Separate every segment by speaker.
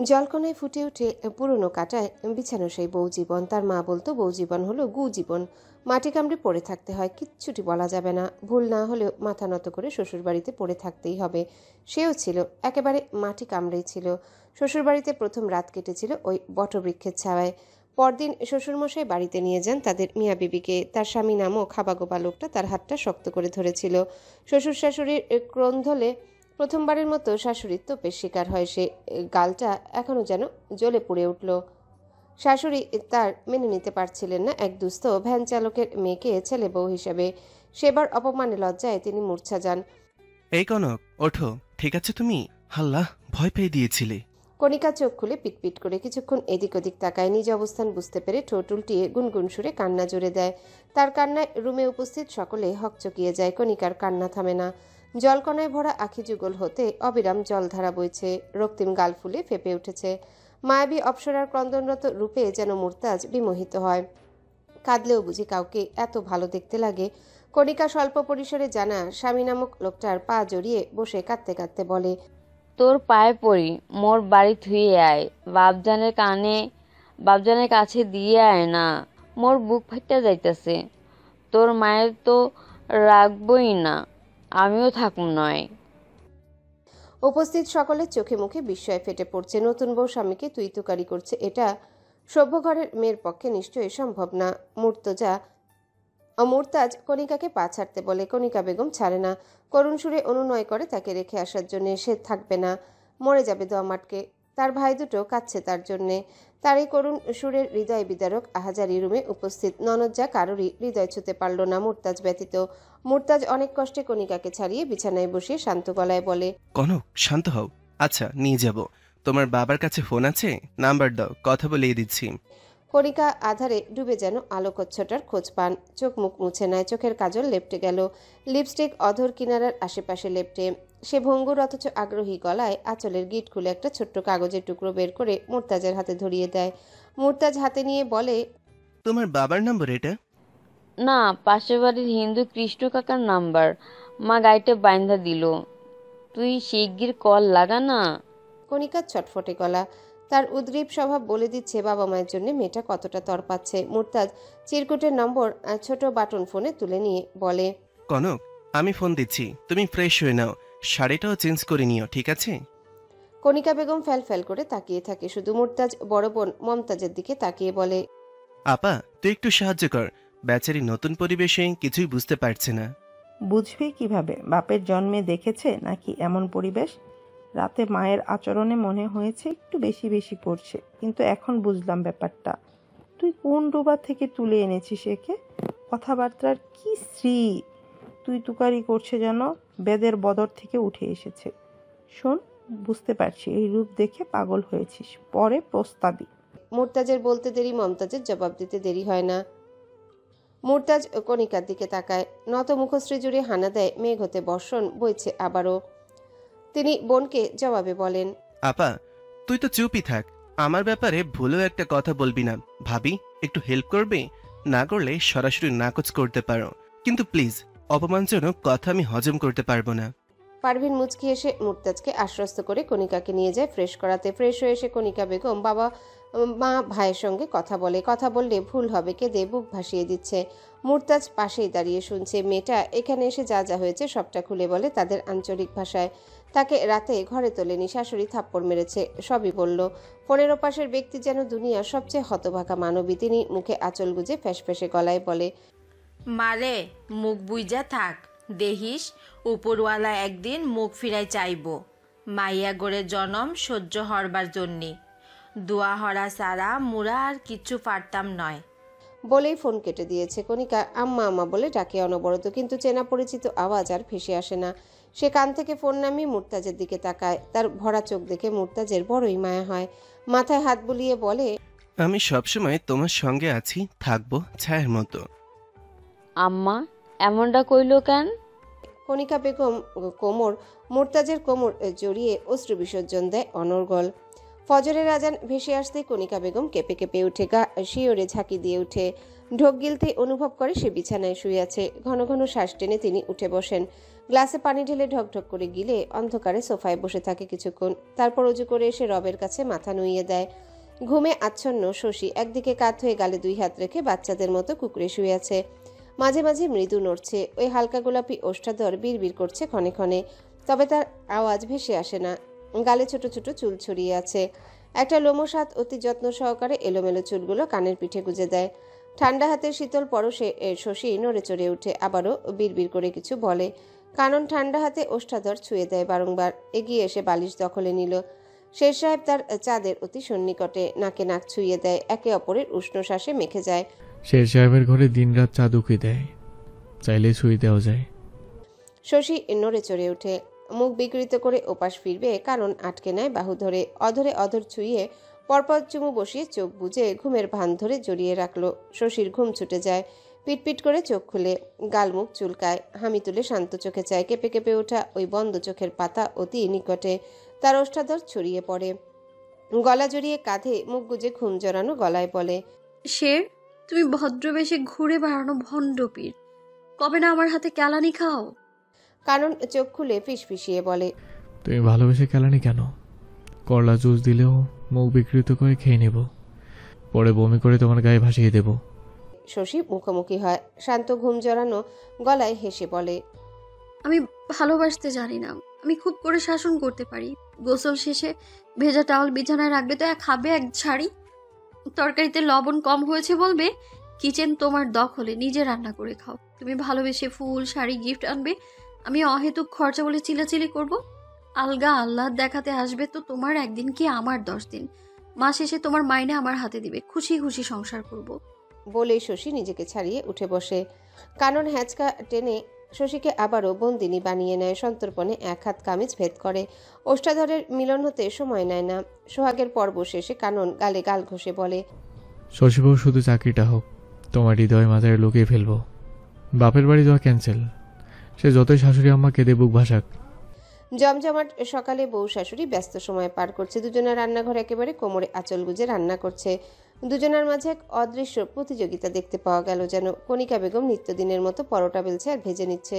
Speaker 1: জলকণায় ফুটে ওঠে পুরনো কাটায় বিছানো সেই বউ জীবন। তার মা বলতো বউ জীবন হলো গু জীবন, মাটি কামড়ে পড়ে থাকতে হয়, কিচ্ছুটি বলা যাবে না। ভুল না হলেও মাথা নত করে শ্বশুরবাড়িতে পড়ে থাকতেই হবে। সেও ছিল, একেবারে মাটি কামড়েই ছিল। শ্বশুরবাড়িতে প্রথম রাত কেটেছিল ওই বটবৃক্ষের ছায়ায়। পরদিন শ্বশুরমশাই বাড়িতে নিয়ে যান তাদের মিয়া বিবিকে। তার স্বামী নামও খাবাগোবা লোকটা তার হাতটা শক্ত করে ধরেছিল। শ্বশুর শাশুড়ির ক্রন্দলে প্রথমবারের মতো শাশুড়ির তোপের শিকার হয় সে। গালটা এখনো যেন জ্বলে পুড়ে উঠল। শাশুড়ি তার মেনে নিতে পারছিলেন না এক দুস্থ ভ্যান চালকের মেয়েকে ছেলে বউ হিসেবে। সেবার অপমানে লজ্জায় তিনি মূর্ছা যান।
Speaker 2: এই কনক, ওঠো। ঠিক আছে তুমি? আল্লাহ, ভয় পেয়ে দিয়েছিলে।
Speaker 1: কণিকা চোখ খুলে পিটপিট করে কিছুক্ষণ এদিক ওদিক তাকায়। নিজ অবস্থান বুঝতে পেরে ঠোঁট উল্টিয়ে গুনগুন সুরে কান্না জুড়ে দেয়। তার কান্নায় রুমে উপস্থিত সকলে হকচকিয়ে যায়। কণিকার কান্না থামে না। জলকণায় ভরা আখি যুগল হতে অবিরাম জলধারা বইছে। রক্তিম গাল ফুলে ফেপে উঠেছে। মায়াবী অপ্সরার ক্রন্দনরত রূপে যেন মুরতাজ বিমোহিত হয়। কাঁদলেও বুঝি কাউকে এত ভালো দেখতে লাগে। কণিকা স্বল্প পরিসরে জানা স্বামী নামক লোকটার পা জড়িয়ে বসে কাঁদতে কাঁদতে বলে,
Speaker 3: তোর পায়ে পড়ি, মোর বাড়ি থুয়ে আয়, বাপজানের কাছে দিয়ে আয় না, মোর বুক ফাইটা যাইতেছে। তোর মায়ের তো রাখবই না, আমিও থাকুম নয়।
Speaker 1: উপস্থিত সকলের চোখে মুখে বিস্ময় ফেটে পড়ছে। নতুন বউ স্বামীকে তুই তুকারি করছে, এটা সভ্য ঘরের মেয়ের পক্ষে নিশ্চয়ই সম্ভব না। মুরতাজ কণিকাকে পা ছাড়তে বলে। কণিকা বেগম ছাড়ে না। করুণ সুরে অনুনয় করে তাকে রেখে আসার জন্য। সে থাকবে না, মরে যাবে দম আটকে। তার ভাই দুটো কাঁদছে তার জন্যে। তার এই করুণ সুরের হৃদয় বিদারক আহাজারি রুমে উপস্থিত ননদ যা কারোরই হৃদয় ছুঁতে পারল না মুরতাজ ব্যতীত। মুরতাজ অনেক কষ্টে কণিকাকে ছাড়িয়ে বিছানায় বসিয়ে শান্ত গলায় বলে,
Speaker 2: কনক, শান্ত হও। আচ্ছা, নিয়ে যাব। তোমার বাবার কাছে ফোন আছে? নাম্বার দাও, কথা বলিয়ে দিচ্ছি।
Speaker 1: কণিকা আধারে ডুবে যেন আলোকচ্ছটার খোঁজ পান। চোখ মুখ মুছে নেয়। চোখের কাজল লেপটে গেল। লিপস্টিক অধর কিনারার আশেপাশে লেপটে। সে ভঙ্গুর অথচ আগ্রহী গলায় আঁচলের গিট খুলে একটা ছোট্ট কাগজের টুকরো বের করে মুরতাজের হাতে ধরিয়ে দেয়। মুরতাজ হাতে নিয়ে বলে,
Speaker 2: তোমার বাবার নম্বর এটা?
Speaker 3: না, পাশের বাড়ির হিন্দু কৃষ্ণ কাকার নাম্বার, মা গাইতে বাইন্ধা দিল। তুই শিগগির কল লাগা না।
Speaker 1: কণিকার ছটফটে গলা, তার উদ্গ্রীব স্বভাব বলে দিচ্ছে বাবা মায়ের জন্য মেয়েটা কতটা তরপাচ্ছে। মুরতাজ চিরকুটের নম্বর ছোট বাটন ফোনে তুলে নিয়ে বলে,
Speaker 2: কনক, আমি ফোন দিচ্ছি, তুমি ফ্রেশ হয়ে নাও, শাড়িটাও চেঞ্জ করে নিও, ঠিক আছে?
Speaker 1: কণিকা বেগম ফ্যাল ফ্যাল করে তাকিয়ে থাকে শুধু। মুরতাজ বড় বোন মমতাজের দিকে তাকিয়ে বলে,
Speaker 2: আপা, তুই একটু সাহায্য কর, বেচারি নতুন পরিবেশে কিছুই বুঝতে পারছে না।
Speaker 4: বুঝবে কিভাবে? বাপের জন্মে দেখেছে নাকি এমন পরিবেশ? রাতে মায়ের আচরণে মনে হয়েছে একটু বেশি বেশি করছে, কিন্তু এখন বুঝলাম ব্যাপারটা। তুই কোন ডোবা থেকে তুলে এনেছিস একে? কথাবার্তার কি শ্রী! তুই তুকারি করছে যেন বেদের বদর থেকে উঠে এসেছে। শোন, বুঝতে পারছি এই রূপ দেখে পাগল হয়েছিস, পরে প্রস্তাবি।
Speaker 1: মুরতাজের বলতে দেরি, মমতাজের জবাব দিতে দেরি হয় না। মুরতাজ কণিকার দিকে তাকায়। নত মুখশ্রী জুড়ে হানা দেয় মেঘ হতে বর্ষণ বইছে আবারও। তিনি বোনকে জবাবে বলেন,
Speaker 2: আপা, তুই তো চুপই থাক, আমার ব্যাপারে ভুলেও একটা কথা বলবি না। ভাবি, একটু হেল্প করবে? না করলে সরাসরি নাকচ করতে পারো, কিন্তু প্লিজ, অপমানজনক কথা আমি হজম করতে পারবো না।
Speaker 1: পারভিন মুচকি এসে মুরতাজকে আশ্বস্ত করে কণিকাকে নিয়ে যায় ফ্রেশ করাতে। ফ্রেশ হয়ে এসে কণিকা বেগম বাবা মা ভাইয়ের সঙ্গে কথা বলে। কথা বললে ভুল হবে, কেঁদে বুক ভাসিয়ে দিচ্ছে। মুরতাজ পাশেই দাঁড়িয়ে শুনছে। মেয়েটা এখানে এসে যা যা হয়েছে সবটা খুলে বলে তাদের আঞ্চলিক ভাষায়। তাকে রাতে ঘরে তোলেনি, শাশুড়ি থাপ্পড় মেরেছে, সবই বলল। ফোনের ওপাশের ব্যক্তি যেন দুনিয়ার সবচেয়ে হতভাগা মানবী। তিনি মুখে আঁচল গুজে ফ্যাসফ্যাসে গলায় বলে,
Speaker 5: মারে মুখ বুইজা থাক, দেহিস উপরওয়ালা একদিন মুখ ফিরাই চাইব। মাইয়া গোরে জনম সহ্য হরবার জন্যে দোয়া হরা সারা মুরা আর কিচ্ছু পারতাম নয়।
Speaker 1: বলেই ফোন কেটে দিয়েছে। কণিকা আম্মা আম্মা বলে ডাকে অনবরত, কিন্তু চেনা পরিচিত আওয়াজ আর ভেসে আসে না। সে কান থেকে ফোন নামিয়ে মুরতাজের দিকে তাকায়। তার ভরা চোখ দেখে মুরতাজের বড়ই মায়া হয়। মাথায় হাত বুলিয়ে বলে,
Speaker 2: আমি সবসময় তোমার সঙ্গে আছি, থাকবো ছায়ের মতো।
Speaker 3: আম্মা এমনটা কইল কেন?
Speaker 1: কণিকা বেগম মুরতাজের কোমর জড়িয়ে অশ্রু বিসর্জন দেয় অনর্গল। ফজরের আজান ভেসে আসতেই কণিকা বেগম কেঁপে কেঁপে উঠে, গা শিওরে ঝাঁকি দিয়ে উঠে। ঢোক গিলতে অনুভব করে সে বিছানায় শুয়ে আছে। ঘন ঘন শ্বাস টেনে তিনি উঠে বসেন। গ্লাসে পানি ঢেলে ঢকঢক করে গিলে অন্ধকারে সোফায় বসে থাকে কিছুক্ষণ। তারপর অজু করে এসে রবের কাছে মাথা নুইয়ে দেয়। ঘুমে আচ্ছন্ন শশী একদিকে কাত হয়ে গালে 2 হাত রেখে বাচ্চাদের মতো কুকড়ে শুয়ে আছে। মাঝে মাঝে মৃদু নড়ছে। ওই হালকা গোলাপি ওষ্ঠাধর বিড়বিড় করছে ক্ষণে ক্ষণে, তবে তার আওয়াজ ভেসে আসে না। গালে ছোট ছোট চুল ছড়িয়ে আছে। একটা লোমশ হাত অতি যত্ন সহকারে এলোমেলো চুলগুলো কানের পিঠে গুজে দেয়। ঠান্ডা হাতের শীতল পরশে শশী নড়ে চড়ে উঠে আবারও বিড়বিড় করে কিছু বলে। কানন ঠান্ডা হাতে ওষ্ঠাধর ছুঁয়ে দেয় বারংবার। এগিয়ে এসে বালিশ দখলে নিল। শের সাহেব তার চাঁদের অতি সন্নিকটে নাকে নাক ছুঁয়ে দেয়। একে অপরের উষ্ণ শ্বাসে মেখে যায়।
Speaker 6: শের সাহেবের ঘরে দিনরাত চা উকি দেয়, চাইলে ছুঁই দেওয়া যায়।
Speaker 1: শশী নড়ে চড়ে ওঠে। মুখ বিকৃত করে ওপাশ ফিরবে কারণ আটকে নেয় বাহু ধরে। অধরে অধর ছুঁয়ে পরপর চুমু বসিয়ে চোখ বুজে ঘুমের ভান ধরে জড়িয়ে রাখলো। শশীর ঘুম ছুটে যায়। পিটপিট করে চোখ খুলে গাল মুখ চুলকায়। হামি তুলে শান্ত চোখে চায়। কেঁপে কেঁপে ওঠা ওই বন্ধ চোখের পাতা অতি নিকটে। তার ওষ্ঠাধর ছড়িয়ে পড়ে। গলা জড়িয়ে কাঁধে মুখ গুজে ঘুম জড়ানো গলায় বলে,
Speaker 7: শের, তুমি ভদ্রবেশে ঘুরে বেড়ানো ভণ্ডপীর, কবে না আমার হাতে কেলানি খাও?
Speaker 1: কারণ চোখ খুলে ফিসফিসিয়ে বলে,
Speaker 6: তুমি ভালোবেসে কেলানি কেন? করলা জুস দিলেও মুখ বিকৃত করে খেয়ে নেব, পরে বমি করে তোমার গায়ে ভাসিয়ে দেব।
Speaker 1: শশী মুখোমুখি হয়। শান্ত ঘুম জড়ানো গলায় হেসে বলে,
Speaker 7: আমি ভালোবাসতে জানি না, আমি খুব করে শাসন করতে পারি। গোসল শেষে ভেজা টাওয়াল বিছানায় রাখবে তো এক খাবে এক ঝাড়ি। তরকারিতে লবণ কম হয়েছে বলবে, কিচেন তোমার দখলে, নিজে রান্না করে খাও। তুমি ভালোবেসে ফুল শাড়ি গিফট আনবে, আমি অহেতুক খরচা বলে চিলাচিলি করব। আলগা আল্লাহ দেখাতে আসবে তো তোমার একদিন কি আমার 10 দিন। মাস শেষে তোমার মাইনে আমার হাতে দিবে, খুশি খুশি সংসার করব।
Speaker 1: বলেই শশী নিজেকে ছাড়িয়ে উঠে বসে। কানন হ্যাঁচকা টেনে শশীকে আবারও বন্দিনী বানিয়ে নেয়। সন্তর্পণে এক হাত কামিজ ভেদ করে। ওষ্ঠাধরের মিলন হতে সময় নেয় না। সোহাগের পর্ব শেষে কানন গালে গাল ঘষে বলে,
Speaker 6: শশীবাবু শুধু চাকরিটা হোক, তোমার হৃদয় মাথায় লুকিয়ে ফেলবো। বাপের বাড়ি যাওয়া ক্যান্সেল, সে যতই শাশুড়ি আম্মা কেঁদে বুক ভাসাক।
Speaker 1: জমজমাট সকালে বউ শাশুড়ি ব্যস্ত সময় পার করছে। দুজনের রান্নাঘর একেবারে কোমরে আঁচল গুজে রান্না করছে। দুজনের মাঝে এক অদৃশ্য প্রতিযোগিতা দেখতে পাওয়া গেল। যেন কণিকা বেগম নিত্যদিনের মতো পরোটা বেলছে আর ভেজে নিচ্ছে।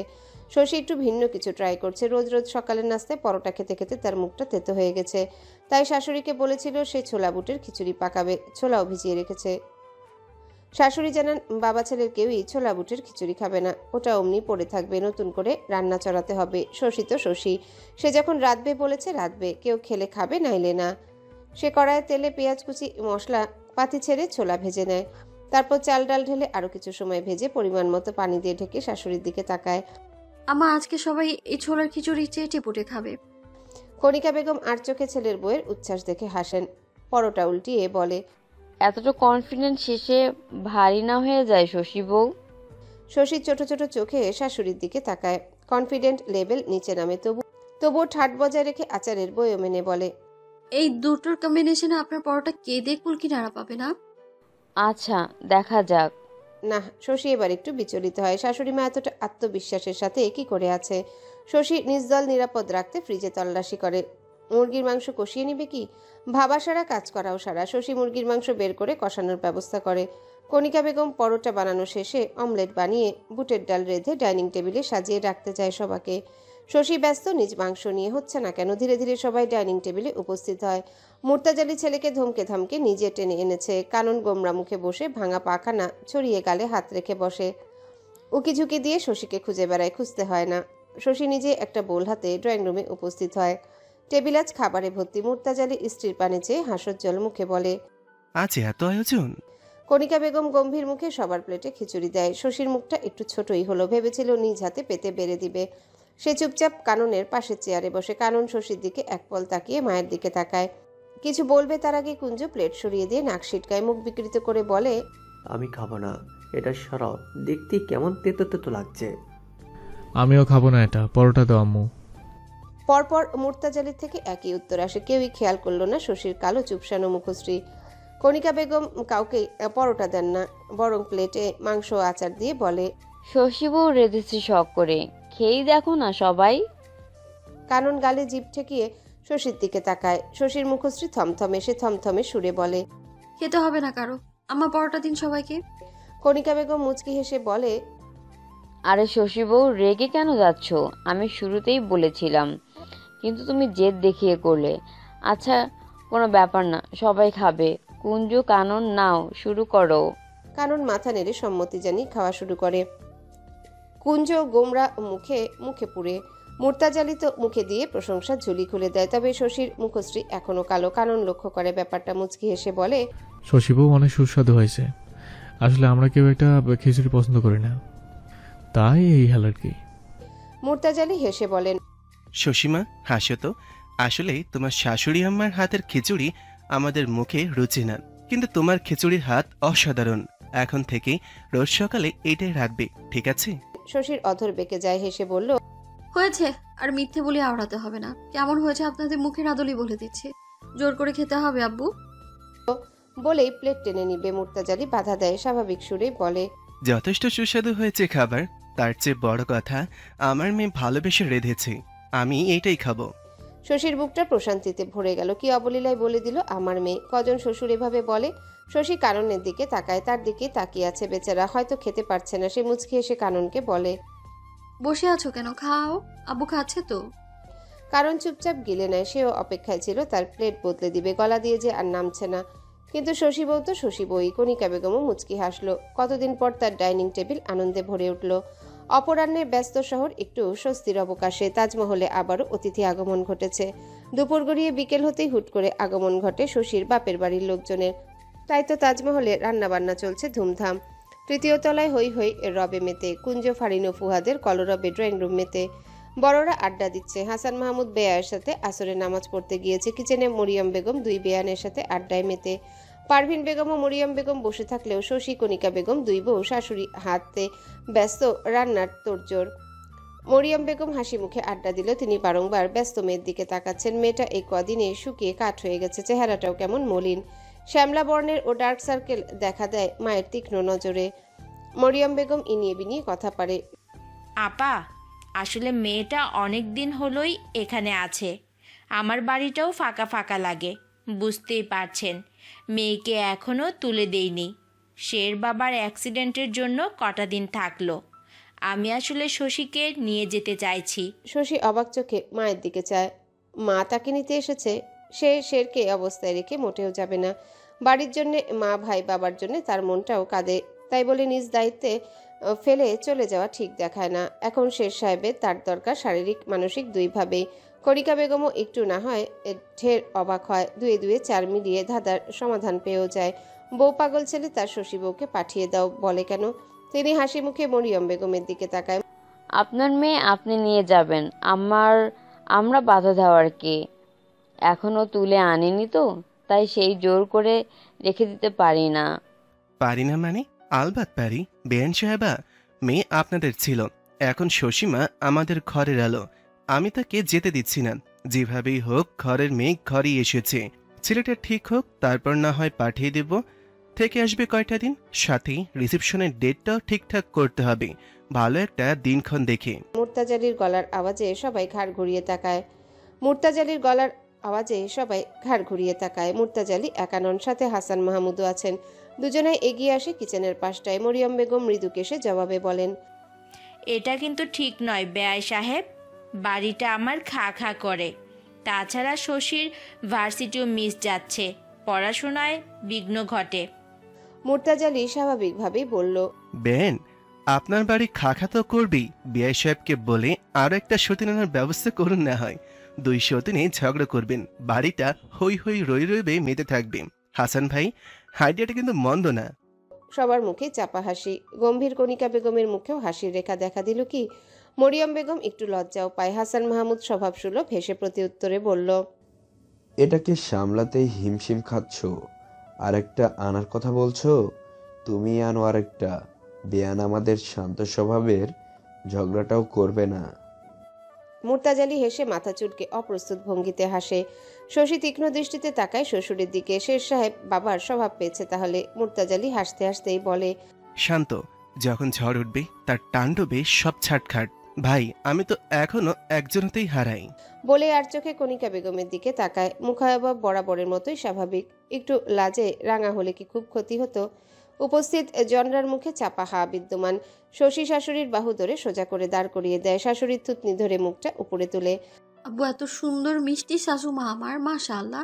Speaker 1: শশী একটু ভিন্ন কিছু ট্রাই করছে। রোজ রোজ সকালের নাস্তায় পরোটা খেতে খেতে তার মুখটা তেতো হয়ে গেছে। তাই শাশুড়িকে বলেছিল সে ছোলা বুটের খিচুড়ি পাকাবে, ছোলাও ভিজিয়ে রেখেছে। শাশুড়ি জানান বাবা ছেলের কেউই ছোলা বুটের খিচুড়ি খাবে না, ওটা অমনি পড়ে থাকবে, নতুন করে রান্না চড়াতে হবে। শশী তো শশী, সে যখন রাঁধবে বলেছে রাঁধবে, কেউ খেলে খাবে নাইলে না। সে কড়াইয়ে তেলে পেঁয়াজ কুচি মশলা পাতি ছেড়ে ছোলা ভেজে নেয়। তারপর চাল ডাল ঢেলে আরো কিছু সময় ভেজে পরিমাণ মতো পানি দিয়ে ঢেকে শাশুড়ির দিকে তাকায়।
Speaker 7: আমা, আজকে সবাই এই ছোলার খিচুড়ি চেটে পুটে খাবে।
Speaker 1: কণিকা বেগম আর চোখে ছেলের বউয়ের উচ্ছ্বাস দেখে হাসেন। পরোটা উল্টিয়ে বলে,
Speaker 3: এতটা কনফিডেন্স শেষে ভারী না হয়ে যায় শশী বউ?
Speaker 1: শশীর ছোট ছোট চোখে শাশুড়ির দিকে তাকায়। কনফিডেন্ট লেভেল নিচে নামে। তবুও ঠাট বজায় রেখে আচারের বইও মেনে বলে,
Speaker 7: এই দুটোর কম্বিনেশনে আপনার পরোটা কেঁদে কুলকি নাড়া পাবে না?
Speaker 3: আচ্ছা, দেখা যাক।
Speaker 1: না। শশী এবার একটু বিচলিত হয়। শাশুড়ি মা এতটা আত্মবিশ্বাসের সাথে কি করে আছে? শশী নিজ দল নিরাপদ রাখতে ফ্রিজে তল্লাশি করে। মুরগির মাংস কষিয়ে নিবে কি? ভাবা সারা, কাজ করাও সারা। শশী মুরগির মাংস বের করে কষানোর ব্যবস্থা করে। কণিকা বেগম পরোটা বানানো শেষে অমলেট বানিয়ে বুটের ডাল রেঁধে ডাইনিং টেবিলে সাজিয়ে রাখতে চায় সবাকে। শশী ব্যস্ত নিজ মাংস নিয়ে। হচ্ছে না কেন? ধীরে ধীরে সবাই ডাইনিং টেবিলে উপস্থিত হয়। মুর্তাজালি ছেলেকে ধমকে ধামকে নিজে টেনে এনেছে। কানন গোমরা মুখে বসে ভাঙা পাখানা ছড়িয়ে গালে হাত রেখে বসে। উকি ঝুঁকি দিয়ে শশীকে খুঁজে বেড়ায়, খুঁজতে হয় না। শশী নিজে একটা বোল হাতে ড্রয়িং রুমে উপস্থিত হয়। টেবিল আজ খাবারে ভর্তি। মুর্তাজালি স্ত্রীর পানে চেয়ে হাস্যোজ্জ্বল মুখে বলে,
Speaker 2: আজ এত আয়োজন?
Speaker 1: কণিকা বেগম গম্ভীর মুখে সবার প্লেটে খিচুড়ি দেয়। শশীর মুখটা একটু ছোটই হলো। ভেবেছিল নিজ হাতে পেতে বেড়ে দিবে। সে চুপচাপ কাননের পাশের চেয়ারে বসে। কানন শশীর দিকে এক পল তাকিয়ে মায়ের দিকে তাকায়। কিছু বলবে তার আগে কুঞ্জ প্লেট সরিয়ে দিয়ে নাক সিটকায়। মুখ বিকৃত করে বলে,
Speaker 8: আমি খাবো না, এটা সরাও, দেখতে কেমন তেতো তেতো লাগছে।
Speaker 6: আমিও খাবো না এটা, পরোটা দাও আম্মু।
Speaker 1: পরপর মুর্তাজালির থেকে একই উত্তর আসে। কেউই খেয়াল করলো না শশীর কালো চুপসানো মুখশ্রী। কণিকা বেগম কাউকে পরোটা দেন না, বরং প্লেটে মাংস আচার দিয়ে বলে,
Speaker 3: শশী বউ রেঁধেছে শখ করে, খেয়েই দেখো না সবাই।
Speaker 1: কানন গালে জিভ ঠেকিয়ে শশীর দিকে তাকায়। শশীর মুখশ্রী থমথমে। সে থমথমে সুরে বলে,
Speaker 7: খেতে হবে না কারো, আমা পরোটা দিন সবাইকে।
Speaker 1: কণিকা বেগম মুচকি হেসে বলে,
Speaker 3: আরে শশী বউ, রেগে কেন যাচ্ছ? আমি শুরুতেই বলেছিলাম, কিন্তু তুমি জেদ দেখিয়ে করলে। আচ্ছা, কোনো ব্যাপার না, সবাই খাবে। কুঞ্জু, কানন নাও, শুরু করো।
Speaker 1: কানন মাথা নেড়ে সম্মতি জানিয়ে খাওয়া শুরু করে। কুঞ্জ গোমরা মুখে মুখে পুড়ে মুর্তাজালি তো মুখে দিয়ে প্রশংসার ঝুলি খুলে দেয়। তবে শশীর মুখশ্রী এখনো কালো। কানন লক্ষ্য করে ব্যাপারটা, মুচকি হেসে বলে,
Speaker 6: শশীবউ অনেক সুস্বাদু হয়েছে। আসলে আমরা কেউ একটা খিচুড়ি পছন্দ করি না, তাই এই হাল আর কি।
Speaker 1: মুর্তাজালি হেসে বলেন,
Speaker 2: শশীমা হাসো তো। আসলে তোমার শাশুড়ি আম্মার হাতের খিচুড়ি আমাদের মুখে রুচি না, কিন্তু তোমার খিচুড়ির হাত অসাধারণ। এখন থেকে রোজ সকালে এটাই রাখবে, ঠিক আছে?
Speaker 1: শশীর অধর বেঁকে যায়, হেসে বলল,
Speaker 7: হয়েছে, আর মিথ্যে বলে আওড়াতে হবে না। কেমন হয়েছে আপনাদের মুখের আদলই বলে দিচ্ছে। জোর করে খেতে হবে আব্বু।
Speaker 1: বলেই প্লেট টেনে নিবে। মুর্তাজালি বাধা দেয়, স্বাভাবিক সুরে বলে,
Speaker 2: যথেষ্ট সুস্বাদু হয়েছে খাবার। তার চেয়ে বড় কথা, আমার মেয়ে ভালোবেসে রেঁধেছে, আমি এইটাই খাবো।
Speaker 1: শশীর বুকটা প্রশান্তিতে ভরে গেল। কি অবলীলায় বলে দিল আমার মেয়ে। কজন শ্বশুর এভাবে বলে? শশী কাননের দিকে তাকায়, তার দিকে তাকিয়ে আছে বেচারা, হয়তো খেতে পারছে না। সে মুচকি এসে কাননকে বলে,
Speaker 7: বসে আছো কেন? খাও, আব্বু খাচ্ছে তো।
Speaker 1: কারণ চুপচাপ গিলে নেয়। সেও অপেক্ষায় ছিল তার প্লেট বদলে দিবে, গলা দিয়ে যে আর নামছে না। কিন্তু শশী বউ তো শশী বই। কণিকা বেগমও মুচকি হাসলো। কতদিন পর তার ডাইনিং টেবিল আনন্দে ভরে উঠল। অপরাহ্নের ব্যস্ত শহর একটু স্বস্তির অবকাশে। তাজমহলে আবারও অতিথি আগমন ঘটেছে। দুপুর গড়িয়ে বিকেল হতেই হুট করে আগমন ঘটে শশীর বাপের বাড়ির লোকজনের। তাই তো তাজমহলে রান্নাবান্না চলছে ধুমধাম। তৃতীয় তলায় হই হই রবে মেতে। কুঞ্জ, ফারিন ও ফুহাদের কলরবে ড্রয়িং রুম মেতে। বড়রা আড্ডা দিচ্ছে। হাসান মাহমুদ বেয়ার সাথে আসরে নামাজ পড়তে গিয়েছে। কিচেনে মরিয়ম বেগম দুই বেয়ানের সাথে আড্ডায় মেতে। পারভিন বেগম ও মরিয়ম বেগম বসে থাকলেও শশী, কণিকা বেগম দুই বউ শাশুড়ি হাতে ব্যস্ত রান্নার তোড়জোড়। মরিয়ম বেগম হাসি মুখে আড্ডা দিল। তিনি বারংবার ব্যস্ত মেয়ের দিকে তাকাচ্ছেন। মেয়েটা এই কদিনে শুকিয়ে কাঠ হয়ে গেছে, চেহারাটাও কেমন মলিন। শ্যামলা বর্ণের ও ডার্ক সার্কেল দেখা দেয় মায়ের তীক্ষ্ণ নজরে। মরিয়ম বেগম ইনিয়ে বিনিয়ে কথা পারে,
Speaker 5: আপা, আসলে মেয়েটা অনেক দিন হলোই এখানে আছে। আমার বাড়িটাও ফাঁকা ফাঁকা লাগে, বুঝতেই পারছেন। মেয়েকে এখনও তুলে দেইনি। শের বাবার অ্যাক্সিডেন্টের জন্য কটা দিন থাকলো। আমি আসলে শশীকে নিয়ে যেতে চাইছি।
Speaker 1: শশী অবাক চোখে মায়ের দিকে চায়। মা তাকে নিতে এসেছে। সে শেরকে এই অবস্থায় রেখে মোটেও যাবে না। বাড়ির জন্যে, মা ভাই বাবার জন্য তার মনটাও কাঁদে। তাই বলে নিজ দায়িত্বে ফেলে চলে যাওয়া ঠিক দেখায় না। এখন শের সাহেবের তার দরকার শারীরিক মানসিক দুইভাবেই। কণিকা বেগমও একটু না হয় ঢের অবাক হয়। দুয়ে দুয়ে চার মিলিয়ে ধাঁধার সমাধান পেয়েও যায়। বউ পাগল ছেলে তার শশী বউকে পাঠিয়ে দাও বলে কেন? তিনি হাসি মুখে মরিয়ম বেগমের দিকে তাকায়।
Speaker 3: আপনার মেয়ে আপনি নিয়ে যাবেন, আমরা বাধা দেওয়ার কে? এখনো তুলে আনিনি তো, তাই সেই জোর করে রেখে দিতে পারি না।
Speaker 2: পারি না মানে? আলবাত পারি বেয়ান সাহেবা। মেয়ে আপনাদের ছিল, এখন শশীমা আমাদের ঘরের আলো। আমি তাকে যেতে দিচ্ছি না। যেভাবেই হোক ঘরের মেয়ে ঘরেই এসেছে। ছেলেটা ঠিক হোক, তারপর না হয় পাঠিয়ে দেব। থেকে আসবে কয়টা দিন, সাথে রিসেপশনের ডেটটাও ঠিকঠাক করতে হবে, ভালো একটা দিনক্ষণ দেখে।
Speaker 1: মুর্তাজালির গলার আওয়াজে সবাই ঘাড় ঘুরিয়ে তাকায়। মুর্তাজালির গলার আওয়াজে সবাই ঘাড় ঘুরিয়ে তাকায়। মুর্তাজালি একানন, সাথে হাসান মাহমুদও আছেন। দুজনাই এগিয়ে আসে কিচেনের পাশটায়। মরিয়ম বেগম মৃদু কেশে জবাবে বলেন,
Speaker 5: এটা কিন্তু ঠিক নয় বেয়াই সাহেব। বাড়িটা আমার খা খা করে। তাছাড়া শশীর ভার্সিটিও মিস যাচ্ছে, পড়াশোনায় বিঘ্ন ঘটে।
Speaker 1: মুর্তাজালি স্বাভাবিকভাবেই বলল,
Speaker 2: বেন, আপনার বাড়ি খাখা তো করবি। বিআই সাহেবকে বলে আরো একটা সতীন আনার ব্যবস্থা করুন না হয়। 2 সতীনে ঝগড়া করবেন, বাড়িটা হই হই রই রইবে মেতে থাকবে। হাসান ভাই, আইডিয়াটা কিন্তু মন্দ না।
Speaker 1: সবার মুখে চাপা হাসি। গম্ভীর কণিকা বেগমের মুখেও হাসির রেখা দেখা দিল কি? মরিয়ম বেগম একটু লজ্জাও পায়। হাসান মাহমুদ স্বভাবসুলভ হেসে প্রতি উত্তরে বলল,
Speaker 9: এটাকে সামলাতেই হিমশিম খাচ্ছ, আরেকটা আনার কথা বলছো? তুমি আনো আরেকটা। বেয়ান আমাদের শান্ত স্বভাবের, ঝগড়াটাও করবে না।
Speaker 1: মুর্তাজালি হেসে মাথা চুলকে অপ্রস্তুত ভঙ্গিতে হাসে। শশী তীক্ষ্ণ দৃষ্টিতে তাকায় শ্বশুরের দিকে। শের সাহেব বাবার স্বভাব পেয়েছে তাহলে? মুর্তাজালি হাসতে হাসতেই বলে,
Speaker 2: শান্ত, যখন ঝড় উঠবে তার তাণ্ডবে সব ছাটখাট। ভাই, আমি তো এখনো একজনতেই হারাই।
Speaker 1: বলে আর চোখে কণিকা বেগমের দিকে তাকায়। মুখায়ব বরাবরের মতোই স্বাভাবিক। একটু লাজে রাঙা হলে কি খুব ক্ষতি হতো? উপস্থিত জনরার মুখে চাপা হা বিদ্যমান। শশী শাশুড়ির বাহু ধরে সোজা করে দাঁড় করিয়ে দেয়, শাশুড়ির থুতনি ধরে মুখটা উপরে তোলে।
Speaker 7: আব্বু এত সুন্দর মিষ্টি শাশুমা আমার, মাশাআল্লাহ,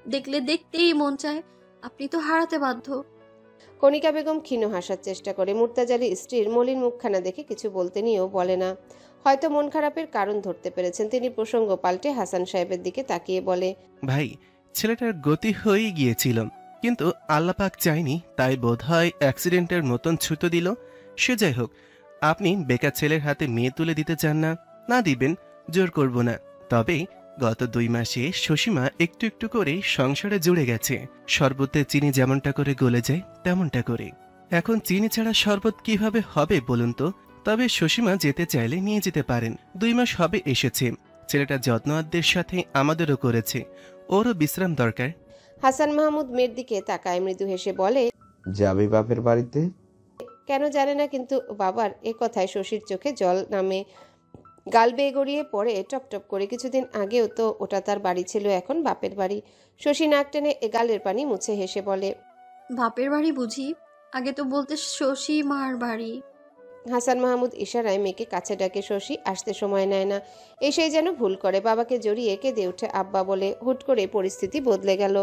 Speaker 7: দেখলে দেখতেই মন চায়। আপনি তো হারাতে বাধ্য।
Speaker 1: কণিকা বেগম ক্ষীণ হাসার চেষ্টা করে। মুর্তাজালি স্ত্রীর মলিন মুখখানা দেখে কিছু বলতে নিয়েও বলে না। হয়তো মন খারাপের কারণ ধরতে পেরেছেন তিনি। প্রসঙ্গ পাল্টে হাসান সাহেবের দিকে তাকিয়ে বলে,
Speaker 2: ভাই, ছেলেটার গতি হয়েই গিয়েছিল, কিন্তু আল্লাপাক চাইনি, তাই বোধহয় অ্যাক্সিডেন্টের মতন ছুতো দিল। সে যাই হোক, আপনি বেকার ছেলের হাতে মেয়ে তুলে দিতে চান না, না দিবেন, জোর করব না। তবে গত 2 মাসে শশীমা একটু একটু করে সংসারে জুড়ে গেছে। শরবতে চিনি যেমনটা করে গলে যায় তেমনটা করে। এখন চিনি ছাড়া শরবত কিভাবে হবে বলুন তো? তবে শশীমা যেতে চাইলে নিয়ে যেতে পারেন। 2 মাস হবে এসেছে। ছেলেটা যত্ন আত্মের সাথে আমাদেরও করেছে, ওরও বিশ্রাম দরকার।
Speaker 1: হাসান মাহমুদ মেয়ের দিকে তাকায়, মৃদু হেসে বলে,
Speaker 9: যাবি বাপের বাড়িতে?
Speaker 1: কেন জানে না, কিন্তু বাবার এ কথায় শশীর চোখে জল নামে, গাল বেয়ে গড়িয়ে পড়ে টপটপ করে। কিছুদিন আগেও তো ওটা তার বাড়ি ছিল, এখন বাপের বাড়ি। শশী নাক টেনে গালের পানি মুছে হেসে বলে,
Speaker 7: বাপের বাড়ি বুঝি? আগে তো বলতে শশী মার বাড়ি।
Speaker 1: হাসান মাহমুদ ইশারায় মেয়েকে কাছে ডাকে। শশী আসতে সময় নেয় না, এসেই যেন ভুল করে। বাবাকে জড়িয়ে কেঁদে ওঠে আব্বা বলে। হুট করে পরিস্থিতি বদলে গেল।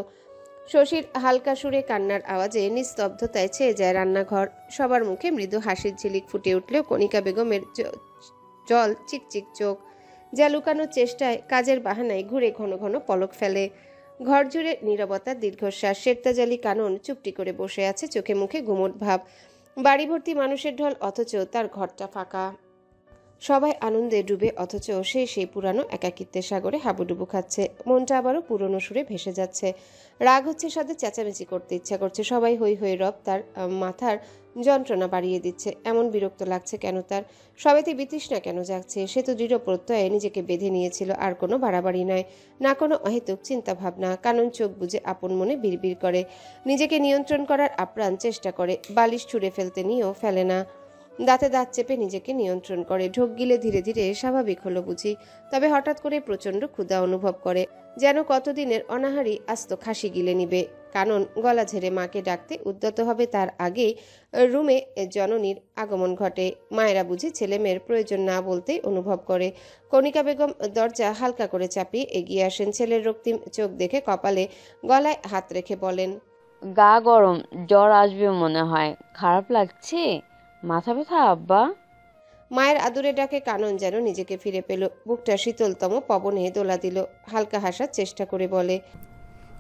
Speaker 1: শশীর হালকা সুরে কান্নার আওয়াজে নিস্তব্ধতায় ছেয়ে যায় রান্নাঘর। সবার মুখে মৃদু হাসির ঝিলিক ফুটে উঠলেও কণিকা বেগমের জল চিকচিক চোখ, যা লুকানোর চেষ্টায় কাজের বাহানায় ঘুরে ঘন ঘন পলক ফেলে। ঘর জুড়ে নীরবতার দীর্ঘশ্বাস। শেরতাজালি কানন চুপটি করে বসে আছে, চোখে মুখে গুমট ভাব। বাড়ি ভর্তি মানুষের ঢল, অথচ তার ঘরটা ফাঁকা। সবাই আনন্দে ডুবে, অথচ সে সেই পুরানো একাকিত্বের সাগরে হাবুডুবু খাচ্ছে। মনটা আবারও পুরনো সুরে ভেসে যাচ্ছে। রাগ হচ্ছে, সাথে চেঁচামেচি করতে ইচ্ছা করছে। সবাই হই হই রব তার মাথার যন্ত্রণা বাড়িয়ে দিচ্ছে। এমন বিরক্ত লাগছে কেন তার? সবেতে বিতৃষ্ণা কেন জাগছে? সে তো দৃঢ় প্রত্যয়ে নিজেকে বেঁধে নিয়েছিল। আর কোনো বাড়াবাড়ি নয়, না কোনো অহেতুক চিন্তা ভাবনা। কানন চোখ বুজে আপন মনে বিড়বিড় করে, নিজেকে নিয়ন্ত্রণ করার আপ্রাণ চেষ্টা করে। বালিশ ছুঁড়ে ফেলতে নিয়েও ফেলে না, দাঁতে দাঁত চেপে নিজেকে নিয়ন্ত্রণ করে। ঢোক গিলে ধীরে ধীরে স্বাভাবিক হলো বুঝি। তবে হঠাৎ করে প্রচণ্ড ক্ষুধা অনুভব করে, যেন কতদিনের অনাহারি আস্ত খাসি গিলে নিবে। কানন গলা ঝেড়ে মাকে ডাকতে উদ্যত হবে, তার আগেই রুমে জননীর আগমন ঘটে। মায়েরা বুঝি ছেলে মেয়ের প্রয়োজন না বলতেই অনুভব করে। কণিকা বেগম দরজা হালকা করে চাপিয়ে এগিয়ে আসেন। ছেলের রক্তিম চোখ দেখে কপালে গলায় হাত রেখে বলেন,
Speaker 3: গা গরম, জ্বর আসবে মনে হয়। খারাপ লাগছে? মাথা ব্যথা আব্বা?
Speaker 1: মায়ের আদুরে ডাকে কানন যেন নিজেকে ফিরে পেল। বুকটা শীতলতম পবনে দোলা দিল। হালকা হাসার চেষ্টা করে বলে,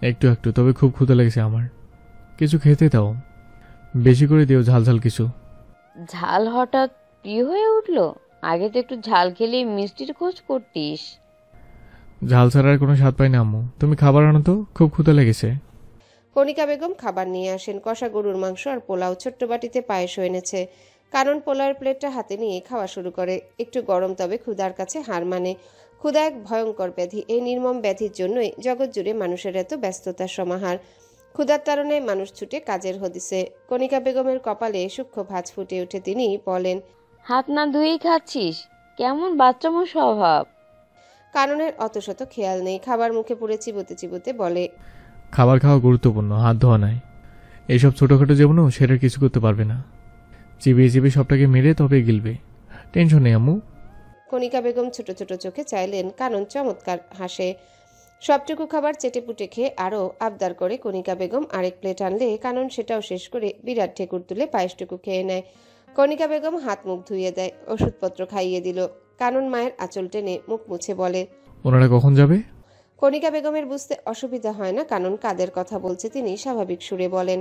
Speaker 6: একটু একটু, তবে খুব ক্ষুধা লেগেছে আমার। কিছু খেতে দাও, বেশি করে দিও ঝাল ঝাল কিছু।
Speaker 3: ঝাল হঠাৎ প্রিয় হয়ে উঠলো? আগে তো একটু ঝাল খেলে মিষ্টির খোঁজ করতিস।
Speaker 6: ঝাল ছাড়ার কোনো স্বাদ পাই না আম্মু, তুমি খাবার আনো তো, খুব ক্ষুধা লেগেছে।
Speaker 1: কণিকা বেগম খাবার নিয়ে আসেন। কষা গরুর মাংস আর পোলাও, ছোট্ট বাটিতে পায়েসও এনেছে। কানন পোলাওয়ের প্লেটটা হাতে নিয়ে খাওয়া শুরু করে। একটু গরম, তবে ক্ষুধার কাছে হার মানে। ক্ষুধা এক ভয়ঙ্কর ব্যাধি। এই নির্মম ব্যাধির জন্যই জগৎ জুড়ে মানুষের এত ব্যস্ততার সমাহার। ক্ষুধার তাড়নায় মানুষ ছুটে কাজের হদিসে। কণিকা বেগমের কপালে সূক্ষ্ম ভাঁজ ফুটে উঠে। তিনি বলেন,
Speaker 3: হাত না ধুয়েই খাচ্ছিস? কেমন বাচ্চামো স্বভাব।
Speaker 1: কাননের অত শত খেয়াল নেই। খাবার মুখে পুরে চিবোতে চিবোতে বলে,
Speaker 6: খাবার খাওয়া গুরুত্বপূর্ণ, হাত ধোয়া নাই। এইসব ছোটোখাটো জীবনেও সেটার কিছু করতে পারবে না। চিবিয়ে চিবিয়ে সবটাকে মেরে তবে গিলবে। টেনশন নেই আম্মু।
Speaker 1: কণিকা বেগম ছোট ছোট চোখে চাইলেন। কানন চমৎকার হাসে। সবটুকু খাবার চেটেপুটে খেয়ে আরও আবদার করে কণিকা বেগম আরেক প্লেট আনলে কানন সেটাও শেষ করে বিরাট ঠেকুর তুলে পায়েসটুকু খেয়ে নেয়। কণিকা বেগম হাত মুখ ধুইয়ে দেয়, ওষুধপত্র খাইয়ে দিল। কানন মায়ের আঁচল টেনে মুখ মুছে বলে,
Speaker 6: ওনারা কখন যাবে?
Speaker 1: কণিকা বেগমের বুঝতে অসুবিধা হয় না কানন কাদের কথা বলছে। তিনি স্বাভাবিক সুরে বলেন,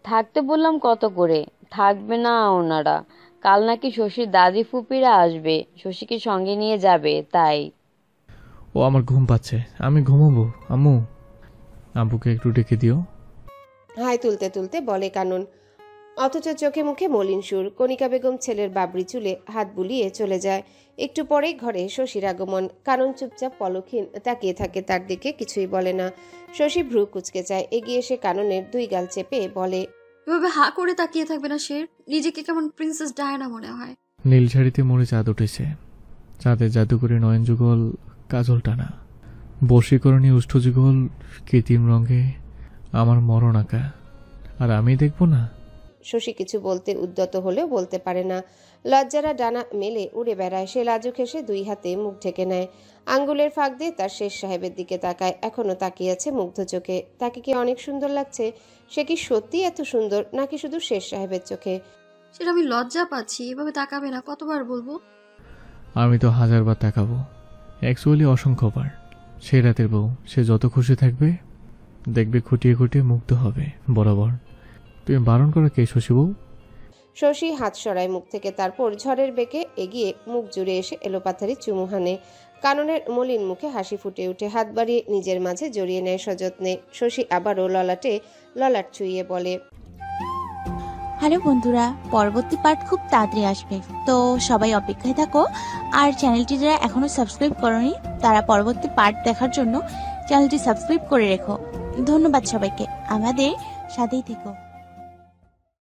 Speaker 3: থাকতে বললাম কত করে, থাকবে না ওনারা। কাল নাকি শশীর দাদি ফুপিরা আসবে, শশীকে সঙ্গে নিয়ে যাবে, তাই।
Speaker 6: ও আমার ঘুম পাচ্ছে, আমি ঘুমাবো। আম্মু, আব্বুকে একটু ডেকে দিও।
Speaker 1: হাই তুলতে তুলতে বলে কানন, অথচ চোখে মুখে মলিন সুর। কণিকা বেগম ছেলের বাবরি চুলে হাত বুলিয়ে চলে যায়। একটু পরেই ঘরে শশীর আগমন। কানন চুপচাপ পলকহীন তাকিয়ে থাকে তার দিকে, কিছুই বলে না। শশী ভ্রু কুচকে যায়, এগিয়ে এসে কাননের 2 গাল চেপে বলে,
Speaker 7: এভাবে হা করে তাকিয়ে থাকবে না শের। নিজেকে কেমন প্রিন্সেস ডায়ানা মনে হয়।
Speaker 6: নীল শাড়িতে মোড়ে চাঁদ উঠেছে, চাঁদে জাদু করে নয়ন যুগল কাজল টানা, বশীকরণী উষ্ঠ যুগল কৃত্রিম রঙে আমার মরণ আঁকা। আর আমি দেখব না?
Speaker 1: শশী কিছু বলতে উদ্যত হলেও বলতে পারে না। লজ্জারা ডানা মেলে উড়ে বেড়ায়। সে লাজুক হেসে 2 হাতে মুখ ঢেকে নেয়। আঙ্গুলের ফাঁক দিয়ে তার শেষ সাহেবের দিকে তাকায়। এখনো তাকিয়ে আছে মুগ্ধ চোখে। তাকে কি অনেক সুন্দর লাগছে? সে কি সত্যি এত সুন্দর, নাকি শুধু শেষ সাহেবের চোখে?
Speaker 7: সেটা আমি লজ্জা পাচ্ছি, এভাবে তাকাবে না, কতবার বলবো?
Speaker 6: আমি তো 1000বার তাকাবো, অ্যাকচুয়ালি অসংখ্যবার। সে রাতের বউ, সে যত খুশি থাকবে দেখবে খুঁটিয়ে খুঁটিয়ে মুগ্ধ হবে বরাবর। তুমি বারণ করো কে শশী বউ?
Speaker 1: শশী হাত সরায় মুখ থেকে, তারপর ঝড়ের বেগে এগিয়ে মুখ জুড়ে এসে এলোপাথারি চুমু হানে। কাননের মলিন মুখে হাসি ফুটে উঠে, হাত বাড়িয়ে নিজের মাঝে জড়িয়ে নেয় সযত্নে। শশী আবারও ললাটে ললাট ছুঁয়ে বলে,
Speaker 10: হ্যালো বন্ধুরা, পরবর্তী পার্ট খুব তাড়াতাড়ি আসবে, তো সবাই অপেক্ষায় থাকো। আর চ্যানেলটি যারা এখনো সাবস্ক্রাইব করোনি তারা পরবর্তী পার্ট দেখার জন্য চ্যানেলটি সাবস্ক্রাইব করে রেখো। ধন্যবাদ সবাইকে, আমাদের সাথেই থেকো।